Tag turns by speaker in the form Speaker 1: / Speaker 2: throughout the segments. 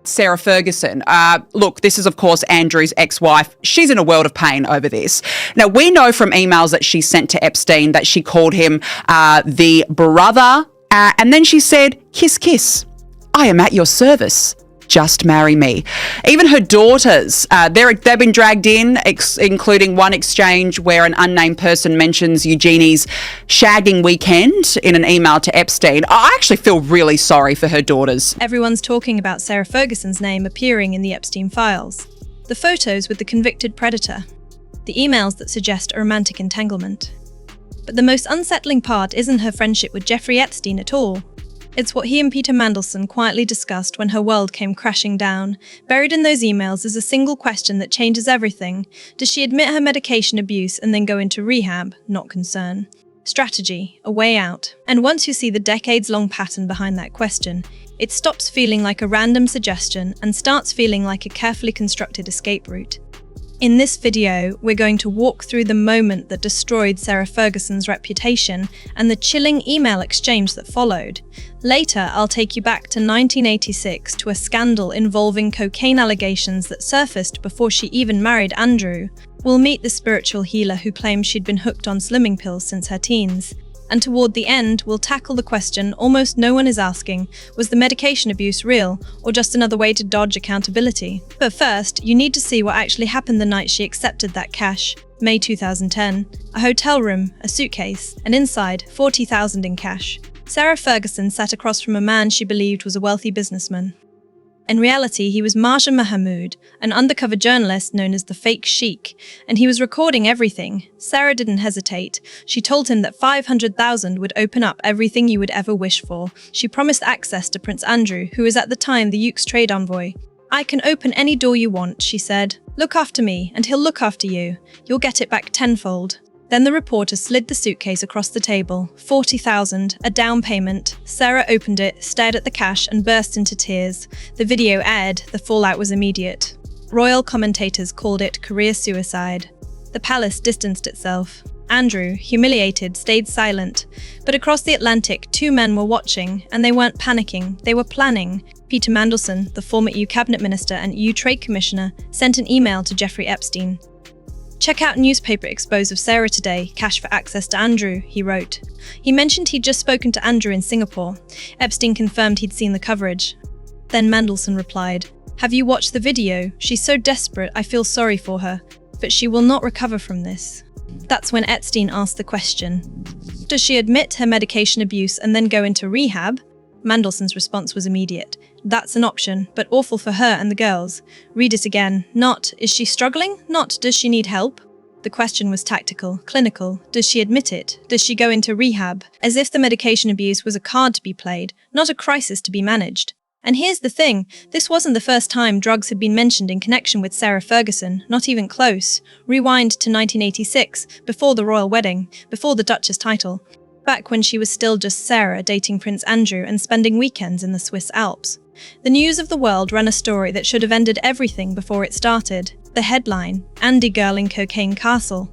Speaker 1: Sarah Ferguson. Look, this is, of course, Andrew's ex-wife. She's in a world of pain over this. Now, we know from emails that she sent to Epstein that she called him the brother, and then she said, kiss, kiss. I am at your service. Just marry me. Even her daughters, they've been dragged in, including one exchange where an unnamed person mentions Eugenie's shagging weekend in an email to Epstein. I actually feel really sorry for her daughters.
Speaker 2: Everyone's talking about Sarah Ferguson's name appearing in the Epstein files. The photos with the convicted predator. The emails that suggest a romantic entanglement. But the most unsettling part isn't her friendship with Jeffrey Epstein at all. It's what he and Peter Mandelson quietly discussed when her world came crashing down. Buried in those emails is a single question that changes everything. Does she admit her medication abuse and then go into rehab? Not concern. Strategy, a way out. And once you see the decades-long pattern behind that question, it stops feeling like a random suggestion and starts feeling like a carefully constructed escape route. In this video, we're going to walk through the moment that destroyed Sarah Ferguson's reputation and the chilling email exchange that followed. Later, I'll take you back to 1986 to a scandal involving cocaine allegations that surfaced before she even married Andrew. We'll meet the spiritual healer who claims she'd been hooked on slimming pills since her teens. And toward the end, we'll tackle the question almost no one is asking, was the medication abuse real, or just another way to dodge accountability? But first, you need to see what actually happened the night she accepted that cash. May 2010. A hotel room, a suitcase, and inside, $40,000 in cash. Sarah Ferguson sat across from a man she believed was a wealthy businessman. In reality, he was Marja Mahmood, an undercover journalist known as the Fake Sheik, and he was recording everything. Sarah didn't hesitate. She told him that $500,000 would open up everything you would ever wish for. She promised access to Prince Andrew, who was at the time the UK's trade envoy. I can open any door you want, she said. Look after me, and he'll look after you. You'll get it back tenfold. Then the reporter slid the suitcase across the table. $40,000, a down payment. Sarah opened it, stared at the cash, and burst into tears. The video aired. The fallout was immediate. Royal commentators called it career suicide. The palace distanced itself. Andrew, humiliated, stayed silent. But across the Atlantic, two men were watching, and they weren't panicking. They were planning. Peter Mandelson, the former EU cabinet minister and EU trade commissioner, sent an email to Jeffrey Epstein. Check out newspaper expose of Sarah today, cash for access to Andrew, he wrote. He mentioned he'd just spoken to Andrew in Singapore. Epstein confirmed he'd seen the coverage. Then Mandelson replied, have you watched the video? She's so desperate, I feel sorry for her. But she will not recover from this. That's when Epstein asked the question. Does she admit her medication abuse and then go into rehab? Mandelson's response was immediate. That's an option, but awful for her and the girls. Read it again. Not, is she struggling? Not, does she need help? The question was tactical, clinical. Does she admit it? Does she go into rehab? As if the medication abuse was a card to be played, not a crisis to be managed. And here's the thing, this wasn't the first time drugs had been mentioned in connection with Sarah Ferguson, not even close. Rewind to 1986, before the royal wedding, before the Duchess title. Back when she was still just Sarah dating Prince Andrew and spending weekends in the Swiss Alps. The news of the world ran a story that should have ended everything before it started. The headline, Andy Girl in Cocaine Castle.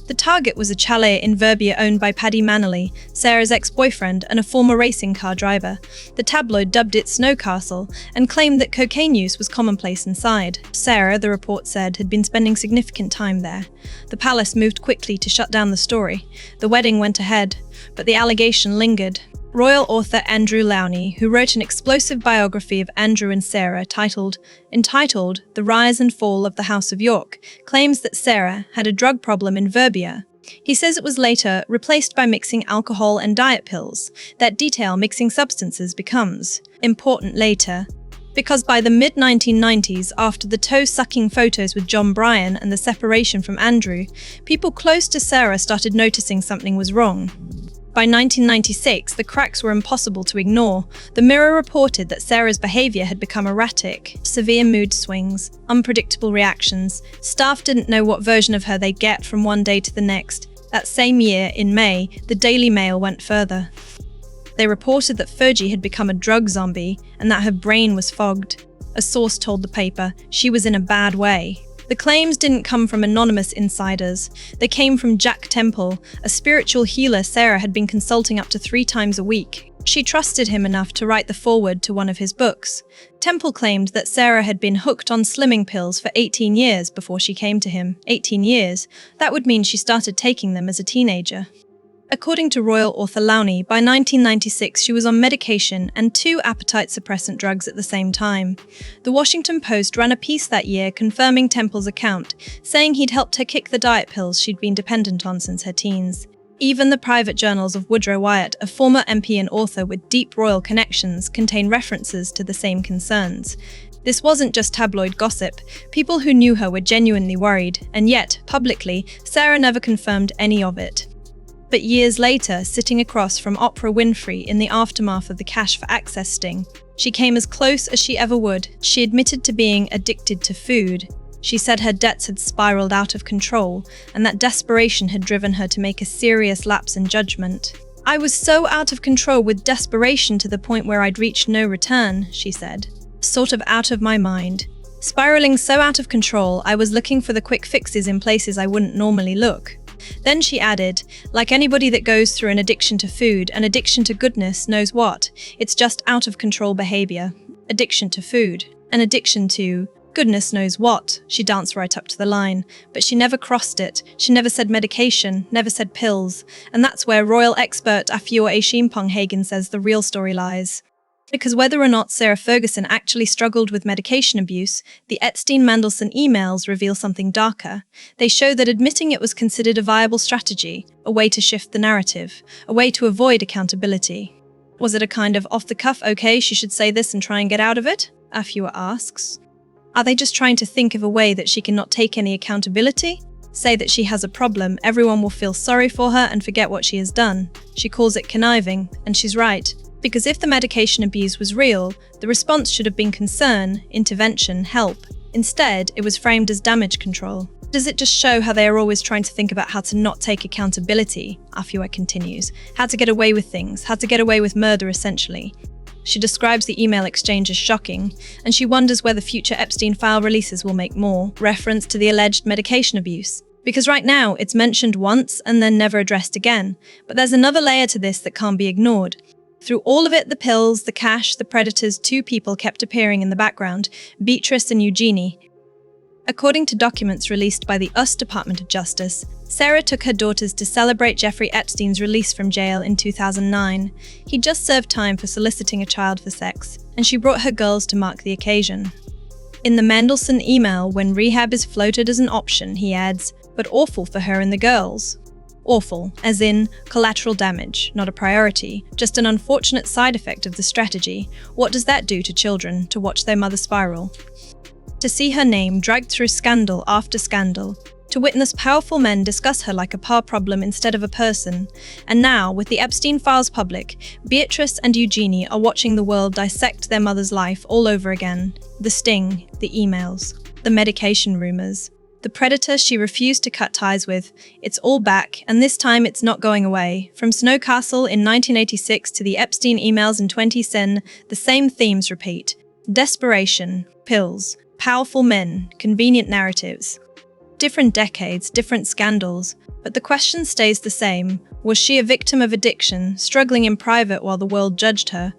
Speaker 2: The target was a chalet in Verbier owned by Paddy Manley, Sarah's ex-boyfriend and a former racing car driver. The tabloid dubbed it Snow Castle and claimed that cocaine use was commonplace inside. Sarah, the report said, had been spending significant time there. The palace moved quickly to shut down the story. The wedding went ahead, but the allegation lingered. Royal author Andrew Lownie, who wrote an explosive biography of Andrew and Sarah entitled The Rise and Fall of the House of York, claims that Sarah had a drug problem in Verbier. He says it was later replaced by mixing alcohol and diet pills. That detail, mixing substances, becomes important later. Because by the mid-1990s, after the toe-sucking photos with John Bryan and the separation from Andrew, people close to Sarah started noticing something was wrong. By 1996, the cracks were impossible to ignore. The Mirror reported that Sarah's behaviour had become erratic. Severe mood swings, unpredictable reactions. Staff didn't know what version of her they'd get from one day to the next. That same year, in May, the Daily Mail went further. They reported that Fergie had become a drug zombie and that her brain was fogged. A source told the paper she was in a bad way. The claims didn't come from anonymous insiders. They came from Jack Temple, a spiritual healer Sarah had been consulting up to 3 times a week. She trusted him enough to write the foreword to one of his books. Temple claimed that Sarah had been hooked on slimming pills for 18 years before she came to him. 18 years? That would mean she started taking them as a teenager. According to royal author Lownie, by 1996 she was on medication and 2 appetite suppressant drugs at the same time. The Washington Post ran a piece that year confirming Temple's account, saying he'd helped her kick the diet pills she'd been dependent on since her teens. Even the private journals of Woodrow Wyatt, a former MP and author with deep royal connections, contain references to the same concerns. This wasn't just tabloid gossip. People who knew her were genuinely worried, and yet, publicly, Sarah never confirmed any of it. But years later, sitting across from Oprah Winfrey in the aftermath of the Cash for Access sting, she came as close as she ever would. She admitted to being addicted to food. She said her debts had spiraled out of control, and that desperation had driven her to make a serious lapse in judgment. "I was so out of control with desperation to the point where I'd reached no return," she said. "Sort of out of my mind. Spiraling so out of control, I was looking for the quick fixes in places I wouldn't normally look." Then she added, "Like anybody that goes through an addiction to food, an addiction to goodness knows what. It's just out of control behavior. Addiction to food. An addiction to goodness knows what." She danced right up to the line, but she never crossed it. She never said medication, never said pills. And that's where royal expert Afua Acheampong-Hagan says the real story lies. Because whether or not Sarah Ferguson actually struggled with medication abuse, the Epstein-Mandelson emails reveal something darker. They show that admitting it was considered a viable strategy, a way to shift the narrative, a way to avoid accountability. Was it a kind of off-the-cuff, okay, she should say this and try and get out of it? Afua asks. Are they just trying to think of a way that she cannot take any accountability? Say that she has a problem, everyone will feel sorry for her and forget what she has done. She calls it conniving, and she's right. Because if the medication abuse was real, the response should have been concern, intervention, help. Instead, it was framed as damage control. Does it just show how they are always trying to think about how to not take accountability? Afua continues. How to get away with things, how to get away with murder essentially. She describes the email exchange as shocking, and she wonders whether future Epstein file releases will make more reference to the alleged medication abuse. Because right now, it's mentioned once and then never addressed again. But there's another layer to this that can't be ignored. Through all of it, the pills, the cash, the predators, 2 people kept appearing in the background, Beatrice and Eugenie. According to documents released by the US Department of Justice, Sarah took her daughters to celebrate Jeffrey Epstein's release from jail in 2009. He'd just served time for soliciting a child for sex, and she brought her girls to mark the occasion. In the Mandelson email, when rehab is floated as an option, he adds, "But awful for her and the girls." Awful, as in collateral damage, not a priority, just an unfortunate side effect of the strategy. What does that do to children, to watch their mother spiral? To see her name dragged through scandal after scandal, to witness powerful men discuss her like a power problem instead of a person. And now, with the Epstein files public, Beatrice and Eugenie are watching the world dissect their mother's life all over again. The sting, the emails, the medication rumors. The predator she refused to cut ties with. It's all back, and this time it's not going away. From Snow Castle in 1986 to the Epstein emails in 2010, the same themes repeat. Desperation, pills, powerful men, convenient narratives. Different decades, different scandals, but the question stays the same. Was she a victim of addiction, struggling in private while the world judged her?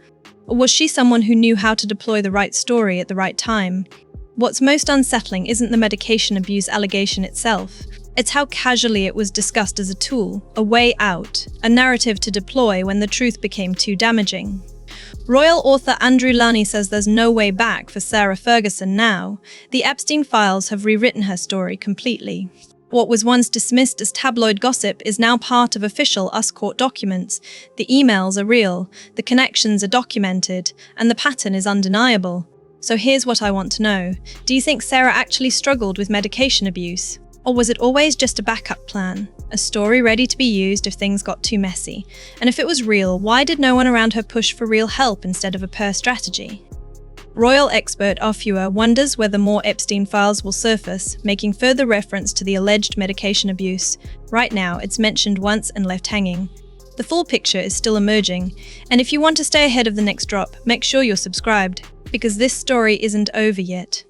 Speaker 2: Or was she someone who knew how to deploy the right story at the right time? What's most unsettling isn't the medication abuse allegation itself. It's how casually it was discussed as a tool, a way out, a narrative to deploy when the truth became too damaging. Royal author Lownie says there's no way back for Sarah Ferguson now. The Epstein files have rewritten her story completely. What was once dismissed as tabloid gossip is now part of official US court documents. The emails are real, the connections are documented, and the pattern is undeniable. So here's what I want to know. Do you think Sarah actually struggled with medication abuse? Or was it always just a backup plan? A story ready to be used if things got too messy? And if it was real, why did no one around her push for real help instead of a pure strategy? Royal expert Afua wonders whether more Epstein files will surface, making further reference to the alleged medication abuse. Right now, it's mentioned once and left hanging. The full picture is still emerging, and if you want to stay ahead of the next drop, make sure you're subscribed, because this story isn't over yet.